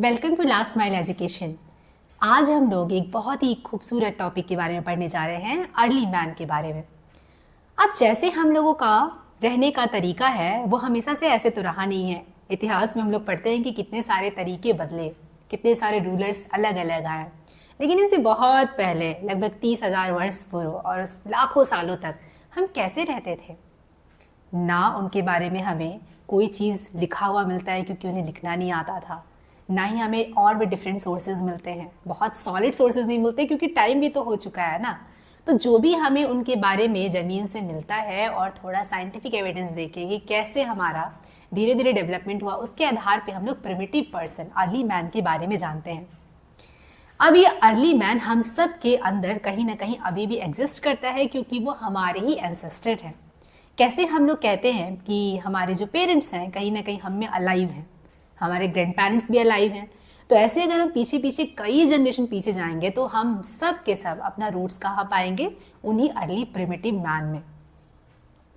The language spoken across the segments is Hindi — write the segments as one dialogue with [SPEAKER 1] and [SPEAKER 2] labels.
[SPEAKER 1] Welcome to last mile education. आज हम लोग एक बहुत ही खूबसूरत टॉपिक के बारे में पढ़ने जा रहे हैं, अर्ली मैन के बारे में। अब जैसे हम लोगों का रहने का तरीका है वो हमेशा से ऐसे तो रहा नहीं है। इतिहास में हम लोग पढ़ते हैं कि कितने सारे तरीके बदले, कितने सारे रूलर्स अलग अलग आए, लेकिन इनसे बहुत पहले लगभग 30,000 वर्ष पूर्व और लाखों सालों तक हम कैसे रहते थे। ना उनके बारे में हमें कोई चीज़ लिखा हुआ मिलता है क्योंकि उन्हें लिखना नहीं आता था, ना ही हमें और भी डिफरेंट सोर्सेज मिलते हैं, बहुत सॉलिड सोर्सेज नहीं मिलते क्योंकि टाइम भी तो हो चुका है ना। तो जो भी हमें उनके बारे में ज़मीन से मिलता है और थोड़ा साइंटिफिक एविडेंस देके कि कैसे हमारा धीरे धीरे डेवलपमेंट हुआ, उसके आधार पे हम लोग प्रिमिटिव पर्सन, अर्ली मैन के बारे में जानते हैं। अब ये अर्ली मैन हम सब के अंदर कहीं ना कहीं अभी भी एग्जिस्ट करता है क्योंकि वो हमारे ही एंसेस्टर हैं। कैसे हम लोग कहते हैं कि हमारे जो पेरेंट्स हैं कहीं ना कहीं हम में अलाइव हैं, हमारे ग्रैंड पेरेंट्स भी अलाइव हैं। तो ऐसे अगर हम पीछे पीछे कई जनरेशन पीछे जाएंगे तो हम सब के सब अपना रूट्स कहाँ पाएंगे? उन्हीं अर्ली प्रिमिटिव मैन में,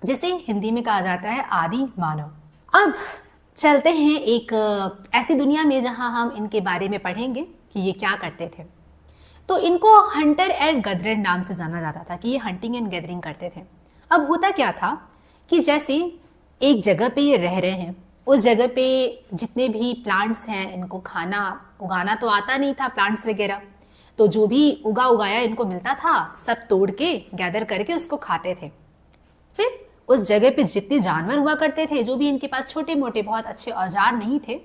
[SPEAKER 1] जिसे हिंदी में कहा जाता है आदि मानव। अब चलते हैं एक ऐसी दुनिया में जहाँ हम इनके बारे में पढ़ेंगे कि ये क्या करते थे। तो इनको हंटर एंड गैदरर नाम से जाना जाता था कि ये हंटिंग एंड गैदरिंग करते थे। अब होता क्या था कि जैसे एक जगह पे ये रह रहे हैं, उस जगह पे जितने भी प्लांट्स हैं, इनको खाना उगाना तो आता नहीं था, प्लांट्स वगैरह, तो जो भी उगाया इनको मिलता था सब तोड़ के गैदर करके उसको खाते थे। फिर उस जगह पे जितने जानवर हुआ करते थे, जो भी इनके पास छोटे मोटे बहुत अच्छे औजार नहीं थे,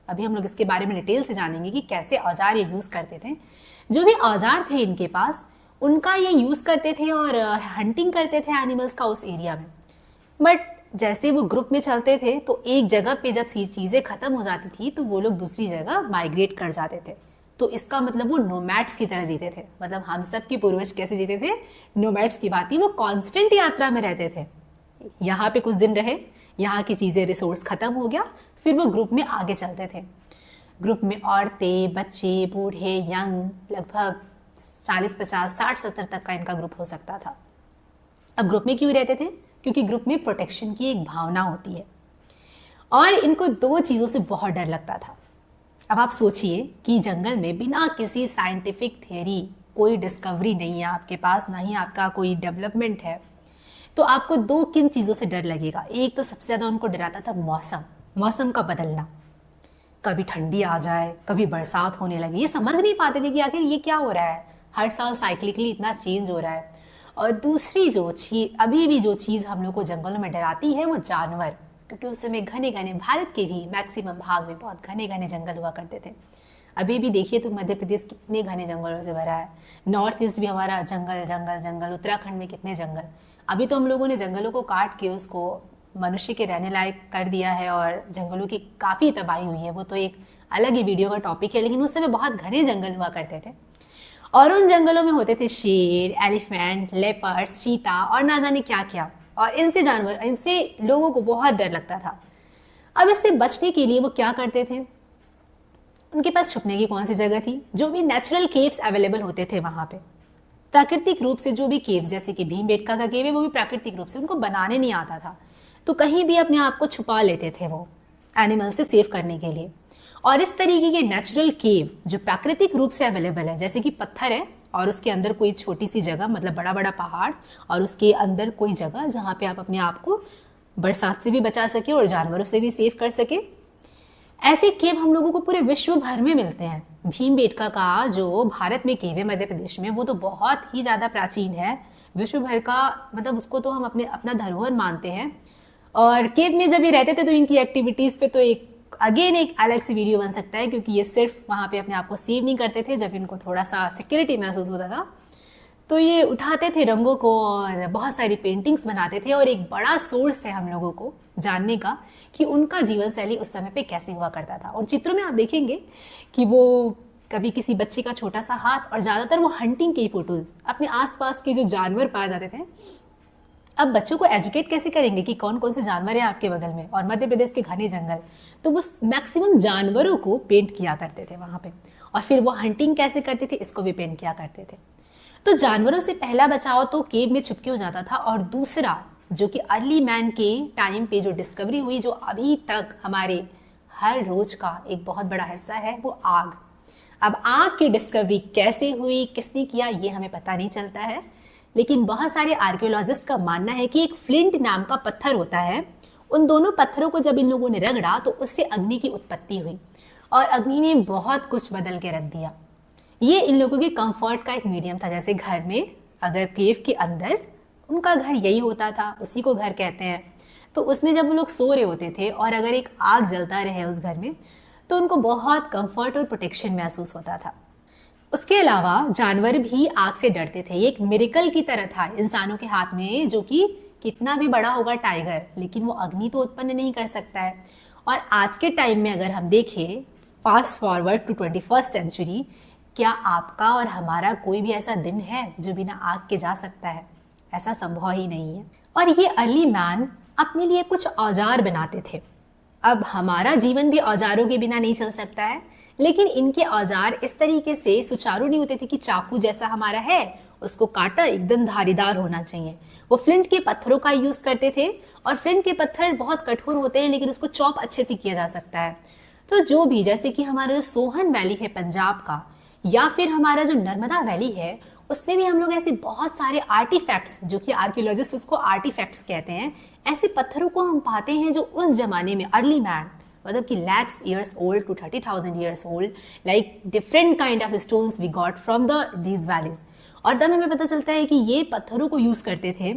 [SPEAKER 1] अभी हम लोग इसके बारे में डिटेल से जानेंगे कि कैसे औजार ये यूज़ करते थे। जो भी औजार थे इनके पास उनका ये यूज़ करते थे और हंटिंग करते थे एनिमल्स का उस एरिया में। बट जैसे वो ग्रुप में चलते थे तो एक जगह पे जब चीज़ें ख़त्म हो जाती थी तो वो लोग दूसरी जगह माइग्रेट कर जाते थे। तो इसका मतलब वो नोमैड्स की तरह जीते थे। मतलब हम सब के पूर्वज कैसे जीते थे? नोमैड्स की बात थी। वो कांस्टेंट यात्रा में रहते थे, यहाँ पे कुछ दिन रहे, यहाँ की चीज़ें रिसोर्स ख़त्म हो गया, फिर वो ग्रुप में आगे चलते थे। ग्रुप में औरतें, बच्चे, बूढ़े, यंग, लगभग 40, 50, 60, 70 तक का इनका ग्रुप हो सकता था। अब ग्रुप में क्यों रहते थे? क्योंकि ग्रुप में प्रोटेक्शन की एक भावना होती है और इनको दो चीज़ों से बहुत डर लगता था। अब आप सोचिए कि जंगल में बिना किसी साइंटिफिक थियरी कोई डिस्कवरी नहीं है आपके पास, ना ही आपका कोई डेवलपमेंट है, तो आपको दो किन चीज़ों से डर लगेगा? एक तो सबसे ज़्यादा उनको डराता था मौसम का बदलना। कभी ठंडी आ जाए, कभी बरसात होने लगे, ये समझ नहीं पाते थे कि आखिर ये क्या हो रहा है, हर साल साइक्लिकली इतना चेंज हो रहा है। और दूसरी जो चीज़, अभी भी जो चीज़ हम लोग को जंगलों में डराती है वो जानवर, क्योंकि उस समय घने घने, भारत के भी मैक्सिमम भाग में बहुत घने घने जंगल हुआ करते थे। अभी भी देखिए तो मध्य प्रदेश कितने घने जंगलों से भरा है, नॉर्थ ईस्ट भी हमारा जंगल जंगल जंगल, उत्तराखंड में कितने जंगल। अभी तो हम लोगों ने जंगलों को काट के उसको मनुष्य के रहने लायक कर दिया है और जंगलों की काफ़ी तबाही हुई है, वो तो एक अलग ही वीडियो का टॉपिक है। लेकिन उस समय बहुत घने जंगल हुआ करते थे और उन जंगलों में होते थे शेर, एलिफेंट, लेपर्ड्स, चीता और ना जाने क्या क्या। और इनसे लोगों को बहुत डर लगता था। अब इससे बचने के लिए वो क्या करते थे? उनके पास छुपने की कौन सी जगह थी? जो भी नेचुरल केव्स अवेलेबल होते थे वहां पे, प्राकृतिक रूप से जो भी केव्स, जैसे कि भीमबेटका का केव है, वो भी प्राकृतिक रूप से, उनको बनाने नहीं आता था, तो कहीं भी अपने आप को छुपा लेते थे वो एनिमल से सेव करने के लिए। और इस तरीके के नेचुरल केव जो प्राकृतिक रूप से अवेलेबल है, जैसे कि पत्थर है और उसके अंदर कोई छोटी सी जगह, मतलब बड़ा बड़ा पहाड़ और उसके अंदर कोई जगह जहाँ पे आप अपने आप को बरसात से भी बचा सके और जानवरों से भी सेव कर सके, ऐसे केव हम लोगों को पूरे विश्व भर में मिलते हैं। भीमबेटका का जो भारत में केव है मध्य प्रदेश में, वो तो बहुत ही ज़्यादा प्राचीन है, विश्व भर का, मतलब उसको तो हम अपना धरोहर मानते हैं। और केव में जब ये रहते थे तो इनकी एक्टिविटीज़ पे तो एक अलग से वीडियो बन सकता है, क्योंकि ये सिर्फ वहाँ पे अपने आप को सेव नहीं करते थे। जब इनको थोड़ा सा सिक्योरिटी महसूस होता था तो ये उठाते थे रंगों को और बहुत सारी पेंटिंग्स बनाते थे। और एक बड़ा सोर्स है हम लोगों को जानने का कि उनका जीवन शैली उस समय पे कैसे हुआ करता था। उन चित्रों में आप देखेंगे कि वो कभी किसी बच्चे का छोटा सा हाथ, और ज़्यादातर वो हंटिंग के फोटोज, अपने आसपास के जो जानवर पाए जाते थे। अब बच्चों को एजुकेट कैसे करेंगे कि कौन कौन से जानवर हैं आपके बगल में, और मध्य प्रदेश के घने जंगल, तो वो मैक्सिमम जानवरों को पेंट किया करते थे वहाँ पे। और फिर वो हंटिंग कैसे करते थे, इसको भी पेंट किया करते थे। तो जानवरों से पहला बचाव तो केव में छुपके हो जाता था, और दूसरा जो कि अर्ली मैन के टाइम पे जो डिस्कवरी हुई, जो अभी तक हमारे हर रोज का एक बहुत बड़ा हिस्सा है वो आग। अब आग की डिस्कवरी कैसे हुई, किसने किया, ये हमें पता नहीं चलता है, लेकिन बहुत सारे आर्कियोलॉजिस्ट का मानना है कि एक फ्लिंट नाम का पत्थर होता है, उन दोनों पत्थरों को जब इन लोगों ने रगड़ा तो उससे अग्नि की उत्पत्ति हुई और अग्नि ने बहुत कुछ बदल के रख दिया। ये इन लोगों के कंफर्ट का एक मीडियम था। जैसे घर में अगर केव के अंदर, उनका घर यही होता था, उसी को घर कहते हैं, तो उसमें जब वो लोग सो रहे होते थे और अगर एक आग जलता रहे उस घर में तो उनको बहुत कंफर्ट और प्रोटेक्शन महसूस होता था। उसके अलावा जानवर भी आग से डरते थे। ये एक मिरेकल की तरह था इंसानों के हाथ में, जो कि कितना भी बड़ा होगा टाइगर, लेकिन वो अग्नि तो उत्पन्न नहीं कर सकता है। और आज के टाइम में अगर हम देखें, fast forward to 21st century, क्या आपका और हमारा कोई भी ऐसा दिन है जो बिना आग के जा सकता है? ऐसा संभव ही नहीं है। और ये अर्ली मैन अपने लिए कुछ औजार बनाते थे। अब हमारा जीवन भी औजारों के बिना नहीं चल सकता है, लेकिन इनके औजार इस तरीके से सुचारू नहीं होते थे कि चाकू जैसा हमारा है उसको काटा एकदम धारीदार होना चाहिए। वो फ्लिंट के पत्थरों का यूज करते थे और फ्लिंट के पत्थर बहुत कठोर होते हैं, लेकिन उसको चॉप अच्छे से किया जा सकता है। तो जो भी, जैसे कि हमारा जो सोहन वैली है पंजाब का, या फिर हमारा जो नर्मदा वैली है, उसमें भी हम लोग ऐसे बहुत सारे आर्टिफैक्ट्स, जो कि आर्कियोलॉजिस्ट उसको आर्टिफैक्ट्स कहते हैं, ऐसे पत्थरों को हम पाते हैं जो उस जमाने में अर्ली मैन, मतलब कि lakhs years old to 30,000 years old, like different kind of stones we got from these valleys। और तब हमें पता चलता है कि ये पत्थरों को यूज करते थे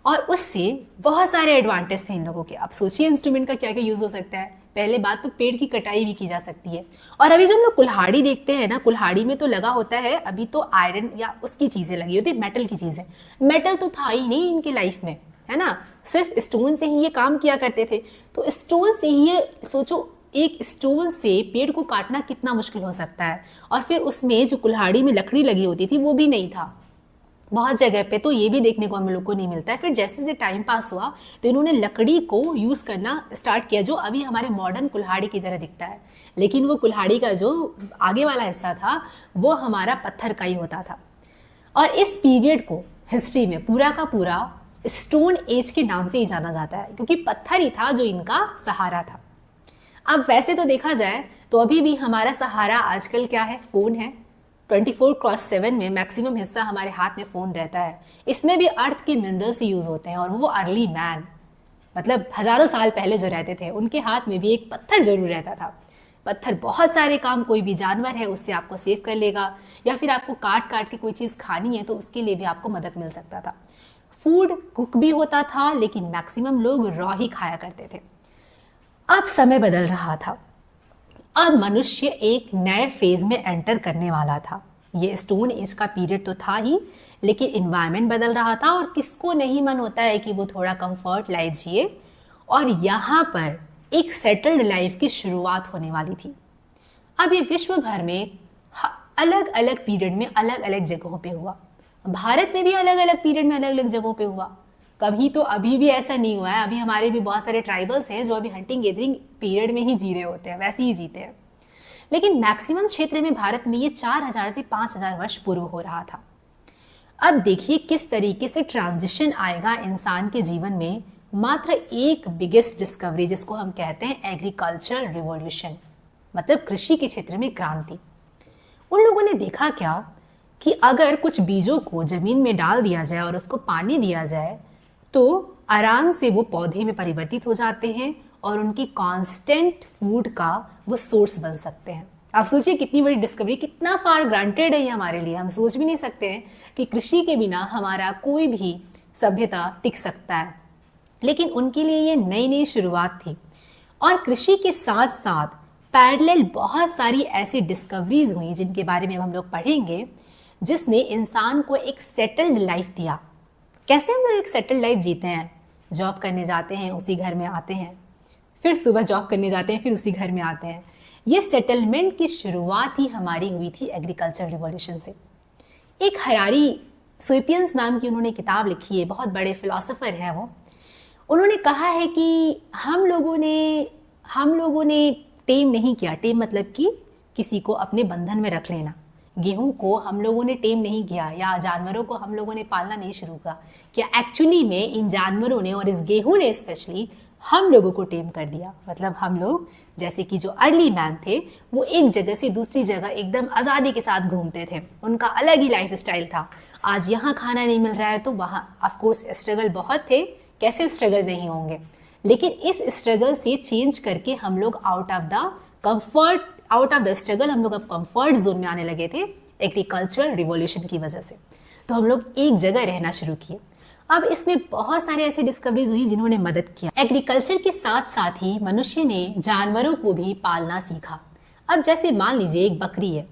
[SPEAKER 1] और उससे बहुत सारे एडवांटेज थे इन लोगों के। अब सोचिए इंस्ट्रूमेंट का क्या क्या यूज हो सकता है। पहले बात तो पेड़ की कटाई भी की जा सकती है। और अभी जो हम लोग कुल्हाड़ी देखते हैं ना, कुल्हाड़ी में तो लगा होता है अभी तो आयरन या उसकी चीजें लगी होती है, मेटल की चीजें। मेटल तो था ही नहीं इनके लाइफ में, है ना, सिर्फ स्टोन से ही ये काम किया करते थे। तो स्टोन से ही ये सोचो, एक स्टोन से पेड़ को काटना कितना मुश्किल हो सकता है। और फिर उसमें जो कुल्हाड़ी में लकड़ी लगी होती थी वो भी नहीं था बहुत जगह पे, तो ये भी देखने को हम लोग को नहीं मिलता है। फिर जैसे जैसे टाइम पास हुआ तो इन्होंने लकड़ी को यूज करना स्टार्ट किया, जो अभी हमारे मॉडर्न कुल्हाड़ी की तरह दिखता है, लेकिन वो कुल्हाड़ी का जो आगे वाला हिस्सा था वो हमारा पत्थर का ही होता था। और इस पीरियड को हिस्ट्री में पूरा का पूरा स्टोन एज के नाम से ही जाना जाता है, क्योंकि पत्थर ही था जो इनका सहारा था। अब वैसे तो देखा जाए तो अभी भी हमारा सहारा आजकल क्या है? फोन है। 24/7 में मैक्सिमम हिस्सा हमारे हाथ में फोन रहता है। इसमें भी अर्थ के मिनरल्स ही यूज होते हैं। और वो अर्ली मैन, मतलब हजारों साल पहले जो रहते थे, उनके हाथ में भी एक पत्थर जरूर रहता था। पत्थर बहुत सारे काम, कोई भी जानवर है उससे आपको सेव कर लेगा, या फिर आपको काट काट के कोई चीज खानी है तो उसके लिए भी आपको मदद मिल सकता था। फूड कुक भी होता था, लेकिन मैक्सिमम लोग रॉ ही खाया करते थे। अब समय बदल रहा था। अब मनुष्य एक नए फेज में एंटर करने वाला था। ये स्टोन एज का पीरियड तो था ही, लेकिन इन्वायरमेंट बदल रहा था और किसको नहीं मन होता है कि वो थोड़ा कंफर्ट लाइफ जिए। और यहाँ पर एक सेटल्ड लाइफ की शुरुआत होने वाली थी। अब ये विश्व भर में अलग अलग पीरियड में अलग अलग जगहों पे हुआ। भारत में भी अलग अलग पीरियड में अलग अलग जगहों पे हुआ। कभी तो अभी भी ऐसा नहीं हुआ है। अभी हमारे भी बहुत सारे ट्राइबल्स हैं जो अभी हंटिंग गैदरिंग पीरियड में ही जी रहे होते हैं, वैसे ही जीते हैं। लेकिन मैक्सिमम क्षेत्र में भारत में ये 4000 से 5000 वर्ष पूर्व हो रहा था। अब देखिए किस तरीके से ट्रांजिशन आएगा इंसान के जीवन में। मात्र एक बिगेस्ट डिस्कवरी, जिसको हम कहते हैं एग्रीकल्चर रिवॉल्यूशन, मतलब कृषि के क्षेत्र में क्रांति। उन लोगों ने देखा क्या कि अगर कुछ बीजों को जमीन में डाल दिया जाए और उसको पानी दिया जाए तो आराम से वो पौधे में परिवर्तित हो जाते हैं और उनकी कांस्टेंट फूड का वो सोर्स बन सकते हैं। आप सोचिए कितनी बड़ी डिस्कवरी, कितना फार ग्रांटेड है ये हमारे लिए। हम सोच भी नहीं सकते हैं कि कृषि के बिना हमारा कोई भी सभ्यता टिक सकता है, लेकिन उनके लिए ये नई नई शुरुआत थी। और कृषि के साथ साथ पैरेलल बहुत सारी ऐसी डिस्कवरीज हुई जिनके बारे में हम लोग पढ़ेंगे, जिसने इंसान को एक सेटल्ड लाइफ दिया। कैसे हम लोग एक सेटल्ड लाइफ जीते हैं? जॉब करने जाते हैं, उसी घर में आते हैं, फिर सुबह जॉब करने जाते हैं, फिर उसी घर में आते हैं। ये सेटलमेंट की शुरुआत ही हमारी हुई थी एग्रीकल्चर रिवॉल्यूशन से। एक हरारी सोइपियंस नाम की उन्होंने किताब लिखी है, बहुत बड़े फिलोसोफर हैं वो। उन्होंने कहा है कि हम लोगों ने टेम नहीं किया। टेम मतलब कि किसी को अपने बंधन में रख लेना। गेहूं को हम लोगों ने टेम नहीं किया, या जानवरों को हम लोगों ने पालना नहीं शुरू किया। क्या एक्चुअली में इन जानवरों ने और इस गेहूं ने स्पेशली हम लोगों को टेम कर दिया। मतलब हम लोग, जैसे कि जो अर्ली मैन थे, वो एक जगह से दूसरी जगह एकदम आज़ादी के साथ घूमते थे, उनका अलग ही लाइफ स्टाइल था। आज यहाँ खाना नहीं मिल रहा है तो वहाँ ऑफकोर्स स्ट्रगल बहुत थे, कैसे स्ट्रगल नहीं होंगे। लेकिन इस स्ट्रगल से चेंज करके हम लोग आउट ऑफ द स्ट्रगल हम लोग अब कंफर्ट जोन में आने लगे थे एग्रीकल्चरल रिवॉल्यूशन की वजह से। तो हम लोग एक जगह रहना शुरू किए। अब इसमें बहुत सारे ऐसे डिस्कवरीज हुई जिन्होंने मदद किया। एग्रीकल्चर के साथ साथ ही मनुष्य ने जानवरों को भी पालना सीखा। अब जैसे मान लीजिए एक बकरी है,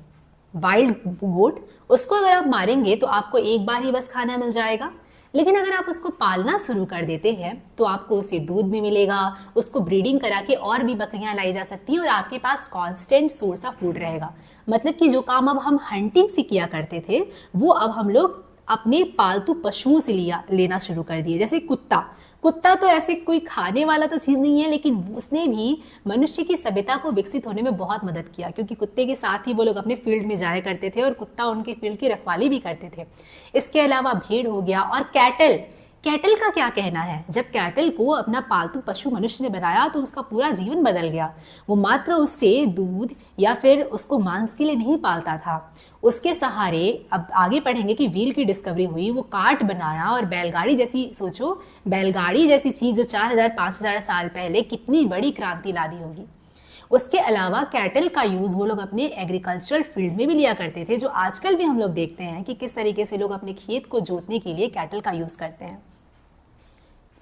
[SPEAKER 1] वाइल्ड गोट, उसको अगर आप मारेंगे तो आपको एक बार ही बस खाना मिल जाएगा। लेकिन अगर आप उसको पालना शुरू कर देते हैं तो आपको उससे दूध भी मिलेगा, उसको ब्रीडिंग करा के और भी बकरियां लाई जा सकती हैं और आपके पास कांस्टेंट सोर्स ऑफ फूड रहेगा। मतलब कि जो काम अब हम हंटिंग से किया करते थे वो अब हम लोग अपने पालतू पशुओं से लेना शुरू कर दिए। जैसे कुत्ता तो ऐसे कोई खाने वाला तो चीज़ नहीं है, लेकिन उसने भी मनुष्य की सभ्यता को विकसित होने में बहुत मदद किया, क्योंकि कुत्ते के साथ ही वो लोग अपने फील्ड में जाया करते थे और कुत्ता उनके फील्ड की रखवाली भी करते थे। इसके अलावा भेड़ हो गया और कैटल का क्या कहना है। जब कैटल को अपना पालतू पशु मनुष्य ने बनाया तो उसका पूरा जीवन बदल गया। वो मात्र उससे दूध या फिर उसको मांस के लिए नहीं पालता था, उसके सहारे, अब आगे पढ़ेंगे कि व्हील की डिस्कवरी हुई, वो कार्ट बनाया और बैलगाड़ी जैसी, सोचो बैलगाड़ी जैसी चीज जो 4000-5000 साल पहले कितनी बड़ी क्रांति ला दी होगी। उसके अलावा कैटल का यूज वो लोग अपने एग्रीकल्चरल फील्ड में भी लिया करते थे, जो आजकल भी हम लोग देखते हैं कि किस तरीके से लोग अपने खेत को जोतने के लिए कैटल का यूज करते हैं।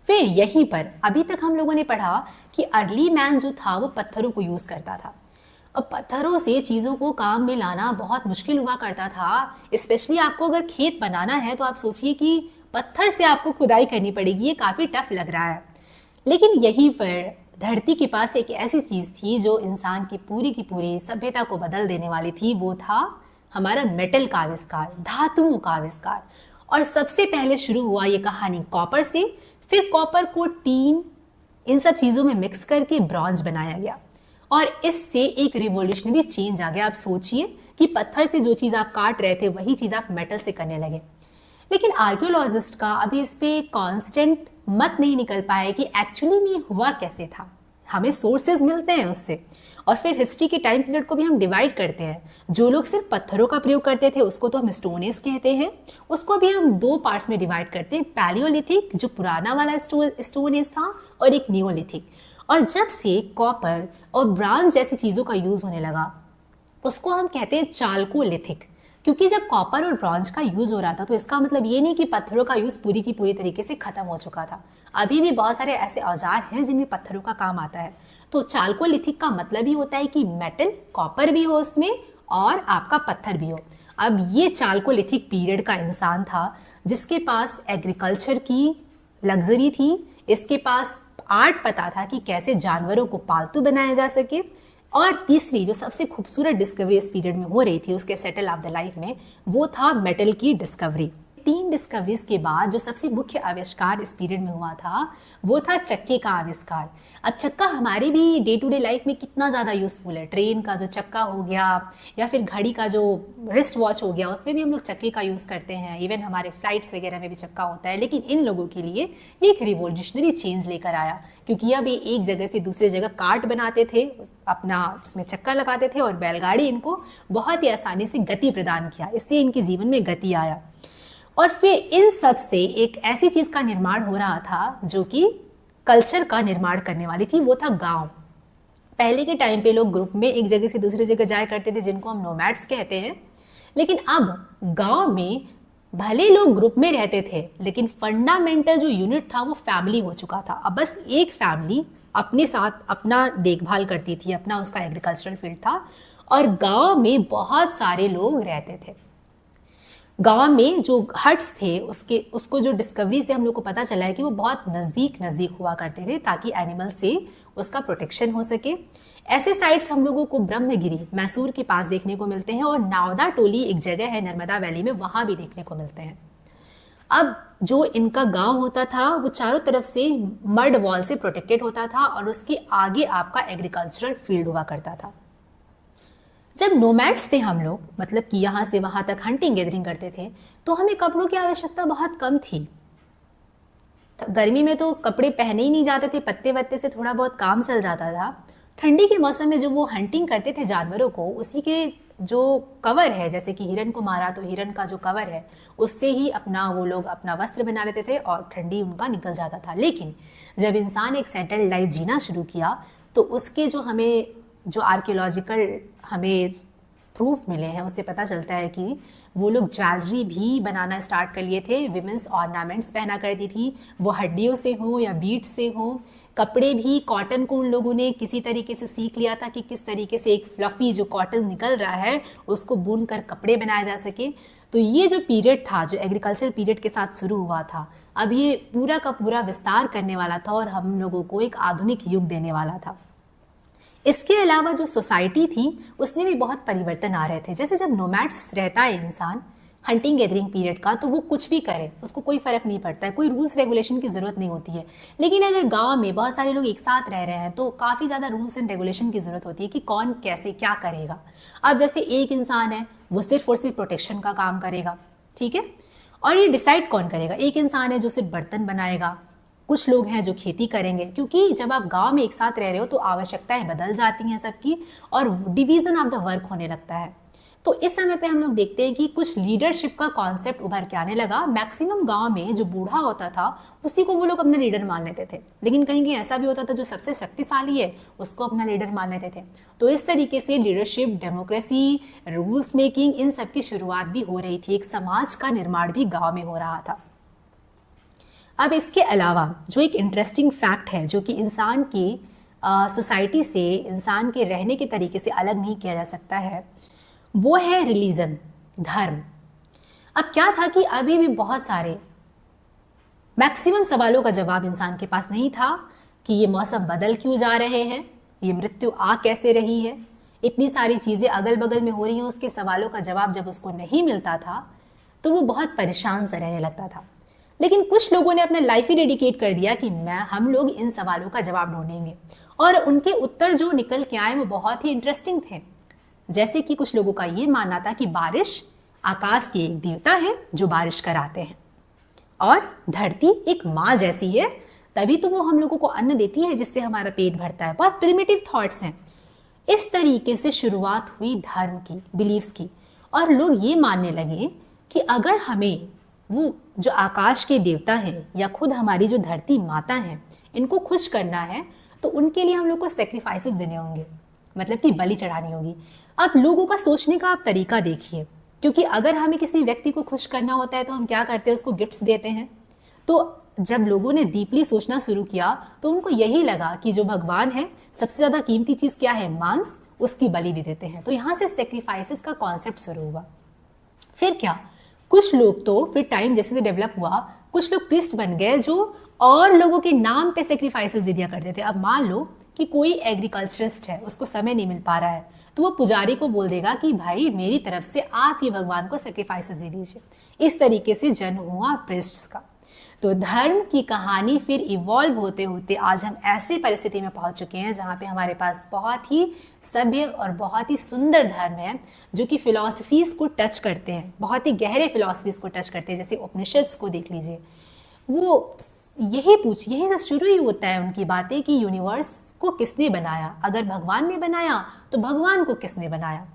[SPEAKER 1] फिर यहीं पर अभी तक हम लोगों ने पढ़ा कि अर्ली मैन जो था वो पत्थरों को यूज करता था। अब पत्थरों से चीज़ों को काम में लाना बहुत मुश्किल हुआ करता था। स्पेशली आपको अगर खेत बनाना है तो आप सोचिए कि पत्थर से आपको खुदाई करनी पड़ेगी, ये काफ़ी टफ लग रहा है। लेकिन यहीं पर धरती के पास एक ऐसी चीज़ थी जो इंसान की पूरी सभ्यता को बदल देने वाली थी, वो था हमारा मेटल का आविष्कार, धातुओं का आविष्कार। और सबसे पहले शुरू हुआ ये कहानी कॉपर से, फिर कॉपर को टीन, इन सब चीज़ों में मिक्स करके ब्रॉन्ज बनाया गया और इससे एक रिवोल्यूशनरी चेंज आ गया। आप सोचिए कि पत्थर से जो चीज़ आप काट रहे थे वही चीज़ आप मेटल से करने लगे। लेकिन आर्कियोलॉजिस्ट का अभी इस पे कांस्टेंट मत नहीं निकल पाया कि एक्चुअली में हुआ कैसे था। हमें सोर्सेज मिलते हैं उससे, और फिर हिस्ट्री के टाइम पीरियड को भी हम डिवाइड करते हैं। जो लोग सिर्फ पत्थरों का प्रयोग करते थे उसको तो हम स्टोन एज कहते हैं, उसको भी हम दो पार्ट्स में डिवाइड करते हैं, पैलियोलिथिक जो पुराना वाला स्टोन एज था और एक नियोलिथिक। और जब से कॉपर और ब्रॉन्ज जैसी चीज़ों का यूज होने लगा उसको हम कहते हैं चाल्कोलिथिक, क्योंकि जब कॉपर और ब्रॉन्ज का यूज हो रहा था तो इसका मतलब ये नहीं कि पत्थरों का यूज पूरी की पूरी तरीके से खत्म हो चुका था। अभी भी बहुत सारे ऐसे औजार हैं जिनमें पत्थरों का काम आता है। तो चाल्कोलिथिक का मतलब ही होता है कि मेटल, कॉपर भी हो उसमें और आपका पत्थर भी हो। अब ये चाल्कोलिथिक पीरियड का इंसान था जिसके पास एग्रीकल्चर की लग्जरी थी, इसके पास आर्ट पता था कि कैसे जानवरों को पालतू बनाया जा सके, और तीसरी जो सबसे खूबसूरत डिस्कवरी इस पीरियड में हो रही थी उसके सेटल ऑफ द लाइफ में, वो था मेटल की डिस्कवरी। 3 डिस्कवरीज के बाद जो सबसे मुख्य आविष्कार इस पीरियड में हुआ था वो था चक्के का आविष्कार। अब चक्का हमारे भी डे टू डे लाइफ में कितना ज़्यादा यूजफुल है। ट्रेन का जो चक्का हो गया या फिर घड़ी का जो रिस्ट वॉच हो गया उसमें भी हम लोग चक्के का यूज़ करते हैं। इवन हमारे फ्लाइट्स वगैरह में भी चक्का होता है। लेकिन इन लोगों के लिए एक रिवोल्यूशनरी चेंज लेकर आया, क्योंकि अब ये एक जगह से दूसरी जगह कार्ट बनाते थे, अपना उसमें चक्का लगाते थे, और बैलगाड़ी इनको बहुत ही आसानी से गति प्रदान किया। इससे इनके जीवन में गति आया। और फिर इन सब से एक ऐसी चीज का निर्माण हो रहा था जो कि कल्चर का निर्माण करने वाली थी, वो था गांव। पहले के टाइम पे लोग ग्रुप में एक जगह से दूसरी जगह जाया करते थे, जिनको हम नोमैड्स कहते हैं। लेकिन अब गांव में भले लोग ग्रुप में रहते थे, लेकिन फंडामेंटल जो यूनिट था वो फैमिली हो चुका था। अब बस एक फैमिली अपने साथ अपना देखभाल करती थी, अपना उसका एग्रीकल्चरल फील्ड था, और गांव में बहुत सारे लोग रहते थे। गांव में जो हट्स थे उसको जो डिस्कवरी से हम लोग को पता चला है कि वो बहुत नज़दीक हुआ करते थे, ताकि एनिमल से उसका प्रोटेक्शन हो सके। ऐसे साइट्स हम लोगों को ब्रह्मगिरी, मैसूर के पास देखने को मिलते हैं, और नावदा टोली एक जगह है नर्मदा वैली में, वहां भी देखने को मिलते हैं। अब जो इनका गांव होता था वो चारों तरफ से मड वॉल से प्रोटेक्टेड होता था, और उसके आगे आपका एग्रीकल्चरल फील्ड हुआ करता था। जब नोमैड्स थे हम लोग, मतलब कि यहाँ से वहाँ तक हंटिंग गैदरिंग करते थे, तो हमें कपड़ों की आवश्यकता बहुत कम थी। गर्मी में तो कपड़े पहने ही नहीं जाते थे, पत्ते वत्ते से थोड़ा बहुत काम चल जाता था। ठंडी के मौसम में जो वो हंटिंग करते थे जानवरों को, उसी के जो कवर है, जैसे कि हिरन को मारा तो हिरन का जो कवर है उससे ही अपना वो लोग अपना वस्त्र बना लेते थे और ठंडी उनका निकल जाता था। लेकिन जब इंसान एक सेटल्ड लाइफ जीना शुरू किया तो उसके जो आर्कियोलॉजिकल हमें प्रूफ मिले हैं उससे पता चलता है कि वो लोग ज्वेलरी भी बनाना स्टार्ट कर लिए थे। विमेंस ऑर्नामेंट्स पहना करती थी, वो हड्डियों से हो या बीट से हो। कपड़े भी कॉटन को उन लोगों ने किसी तरीके से सीख लिया था कि किस तरीके से एक फ्लफी जो कॉटन निकल रहा है उसको बुन कर कपड़े बनाए जा सके। तो ये जो पीरियड था, जो एग्रीकल्चर पीरियड के साथ शुरू हुआ था, अब ये पूरा का पूरा विस्तार करने वाला था और हम लोगों को एक आधुनिक युग देने वाला था। इसके अलावा जो सोसाइटी थी उसमें भी बहुत परिवर्तन आ रहे थे। जैसे जब नोमैड्स रहता है इंसान हंटिंग गैदरिंग पीरियड का, तो वो कुछ भी करे उसको कोई फर्क नहीं पड़ता है, कोई रूल्स रेगुलेशन की ज़रूरत नहीं होती है। लेकिन अगर गांव में बहुत सारे लोग एक साथ रह रहे हैं तो काफ़ी ज़्यादा रूल्स एंड रेगुलेशन की ज़रूरत होती है कि कौन कैसे क्या करेगा। अब जैसे एक इंसान है वो सिर्फ और सिर्फ प्रोटेक्शन का काम करेगा, ठीक है, और ये डिसाइड कौन करेगा? एक इंसान है जो सिर्फ बर्तन बनाएगा, कुछ लोग हैं जो खेती करेंगे, क्योंकि जब आप गांव में एक साथ रह रहे हो तो आवश्यकताएं बदल जाती हैं सबकी और डिवीजन ऑफ द वर्क होने लगता है। तो इस समय पे हम लोग देखते हैं कि कुछ लीडरशिप का कॉन्सेप्ट उभर के आने लगा। मैक्सिमम गांव में जो बूढ़ा होता था उसी को वो लोग अपना लीडर मान लेते थे, लेकिन कहीं कहीं ऐसा भी होता था जो सबसे शक्तिशाली है उसको अपना लीडर मान लेते थे। तो इस तरीके से लीडरशिप, डेमोक्रेसी, रूल्स मेकिंग, इन सब की शुरुआत भी हो रही थी। एक समाज का निर्माण भी गाँव में हो रहा था। अब इसके अलावा जो एक इंटरेस्टिंग फैक्ट है जो कि इंसान की सोसाइटी से, इंसान के रहने के तरीके से अलग नहीं किया जा सकता है, वो है रिलीजन, धर्म। अब क्या था कि अभी भी बहुत सारे मैक्सिमम सवालों का जवाब इंसान के पास नहीं था कि ये मौसम बदल क्यों जा रहे हैं, ये मृत्यु आ कैसे रही है, इतनी सारी चीज़ें अगल बगल में हो रही हैं। उसके सवालों का जवाब जब उसको नहीं मिलता था तो वो बहुत परेशान सा रहने लगता था। लेकिन कुछ लोगों ने अपना लाइफ ही डेडिकेट कर दिया कि हम लोग इन सवालों का जवाब ढूंढेंगे, और उनके उत्तर जो निकल के आए वो बहुत ही इंटरेस्टिंग थे। जैसे कि कुछ लोगों का ये मानना था कि बारिश आकाश के एक देवता है जो बारिश कराते हैं, और धरती एक माँ जैसी है, तभी तो वो हम लोगों को अन्न देती है जिससे हमारा पेट भरता है। बहुत प्रिमिटिव थॉट्स हैं। इस तरीके से शुरुआत हुई धर्म की, बिलीव्स की, और लोग ये मानने लगे कि अगर हमें वो जो आकाश के देवता हैं या खुद हमारी जो धरती माता हैं इनको खुश करना है तो उनके लिए हम लोग को सेक्रीफाइसेस देने होंगे, मतलब कि बलि चढ़ानी होगी। अब लोगों का सोचने का आप तरीका देखिए, क्योंकि अगर हमें किसी व्यक्ति को खुश करना होता है तो हम क्या करते हैं, उसको गिफ्ट्स देते हैं। तो जब लोगों ने डीपली सोचना शुरू किया तो उनको यही लगा कि जो भगवान है सबसे ज़्यादा कीमती चीज़ क्या है, मांस, उसकी बलि दे देते हैं। तो यहाँ से सेक्रीफाइसेस का कॉन्सेप्ट शुरू हुआ। फिर क्या, कुछ लोग तो फिर टाइम जैसे डेवलप हुआ, कुछ लोग प्रीस्ट बन गए जो और लोगों के नाम पे सेक्रीफाइसेस दे दिया करते थे। अब मान लो कि कोई एग्रीकल्चरिस्ट है, उसको समय नहीं मिल पा रहा है, तो वो पुजारी को बोल देगा कि भाई मेरी तरफ से आप ही भगवान को सेक्रीफाइसेस दे दीजिए। इस तरीके से जन्म हुआ प्रीस्ट्स का। तो धर्म की कहानी फिर इवॉल्व होते होते आज हम ऐसी परिस्थिति में पहुंच चुके हैं जहां पे हमारे पास बहुत ही सभ्य और बहुत ही सुंदर धर्म है जो कि फिलॉसफीज को टच करते हैं, बहुत ही गहरे फिलॉसफीज को टच करते हैं। जैसे उपनिषद्स को देख लीजिए, वो यही से शुरू ही होता है उनकी बातें कि यूनिवर्स को किसने बनाया, अगर भगवान ने बनाया तो भगवान को किसने बनाया।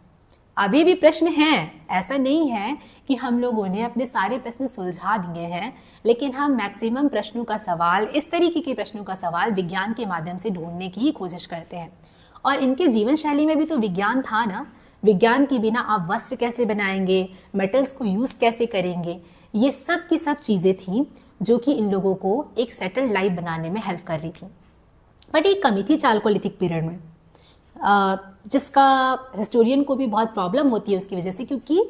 [SPEAKER 1] अभी भी प्रश्न हैं, ऐसा नहीं है कि हम लोगों ने अपने सारे प्रश्न सुलझा दिए हैं, लेकिन हम मैक्सिमम प्रश्नों का सवाल, इस तरीके के प्रश्नों का सवाल विज्ञान के माध्यम से ढूंढने की ही कोशिश करते हैं। और इनके जीवन शैली में भी तो विज्ञान था ना। विज्ञान के बिना आप वस्त्र कैसे बनाएंगे, मेटल्स को यूज कैसे करेंगे, ये सब की सब चीज़ें थी जो कि इन लोगों को एक सेटल्ड लाइफ बनाने में हेल्प कर रही थी। बट एक कमी थी चालकोलिथिक पीरियड में, जिसका हिस्टोरियन को भी बहुत प्रॉब्लम होती है उसकी वजह से, क्योंकि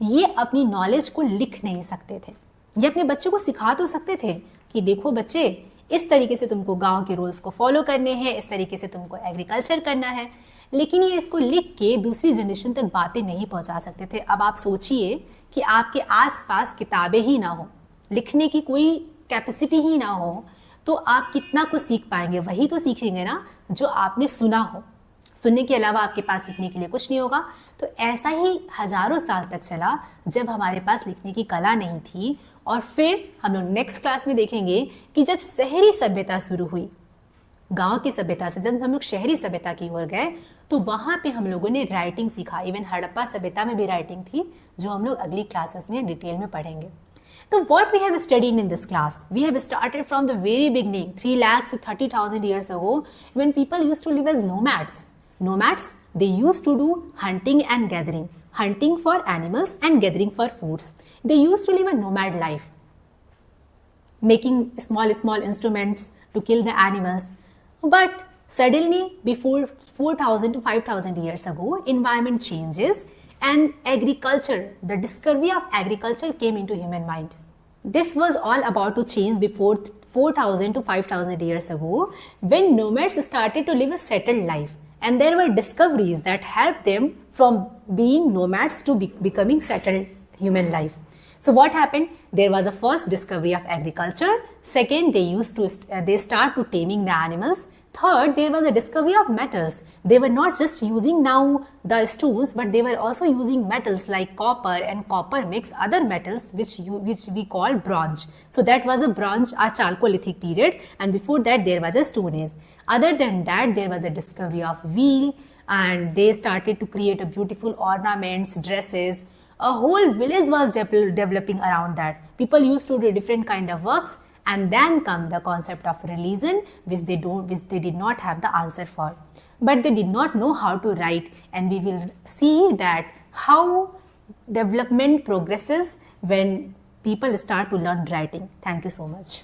[SPEAKER 1] ये अपनी नॉलेज को लिख नहीं सकते थे। ये अपने बच्चों को सिखा तो सकते थे कि देखो बच्चे, इस तरीके से तुमको गांव के रूल्स को फॉलो करने हैं, इस तरीके से तुमको एग्रीकल्चर करना है, लेकिन ये इसको लिख के दूसरी जनरेशन तक बातें नहीं पहुंचा सकते थे। अब आप सोचिए कि आपके आसपास किताबें ही ना हो, लिखने की कोई कैपेसिटी ही ना हो, तो आप कितना कुछ सीख पाएंगे। वही तो सीखेंगे ना जो आपने सुना हो। सुनने के अलावा आपके पास लिखने के लिए कुछ नहीं होगा। तो ऐसा ही हजारों साल तक चला जब हमारे पास लिखने की कला नहीं थी। और फिर हम लोग नेक्स्ट क्लास में देखेंगे कि जब शहरी सभ्यता शुरू हुई, गांव की सभ्यता से जब हम लोग शहरी सभ्यता की ओर गए, तो वहां पे हम लोगों ने राइटिंग सीखा। इवन हड़प्पा सभ्यता में भी राइटिंग थी, जो हम लोग अगली क्लासेस में डिटेल में पढ़ेंगे। So what we have studied in this class, we have started from the very beginning, 3 lakhs to 30,000 years ago, when people used to live as nomads. Nomads, they used to do hunting and gathering, hunting for animals and gathering for foods. They used to live a nomad life, making small instruments to kill the animals. But suddenly, before 4,000 to 5,000 years ago, environment changes and agriculture, the discovery of agriculture came into human mind. This was all about to change before 4,000 to 5,000 years ago, when nomads started to live a settled life, and there were discoveries that helped them from being nomads to becoming settled human life. So what happened? There was a first discovery of agriculture. Second, they start to taming the animals. Third, there was a discovery of metals. They were not just using now the stones, but they were also using metals like copper, and copper makes other metals which we call bronze. So that was a bronze or Chalcolithic period, and before that there was a Stone Age. Other than that, there was a discovery of wheel, and they started to create a beautiful ornaments, dresses. A whole village was developing around that. People used to do different kind of works. And then come the concept of religion, which they did not have the answer for. But they did not know how to write, and we will see that how development progresses when people start to learn writing. Thank you so much.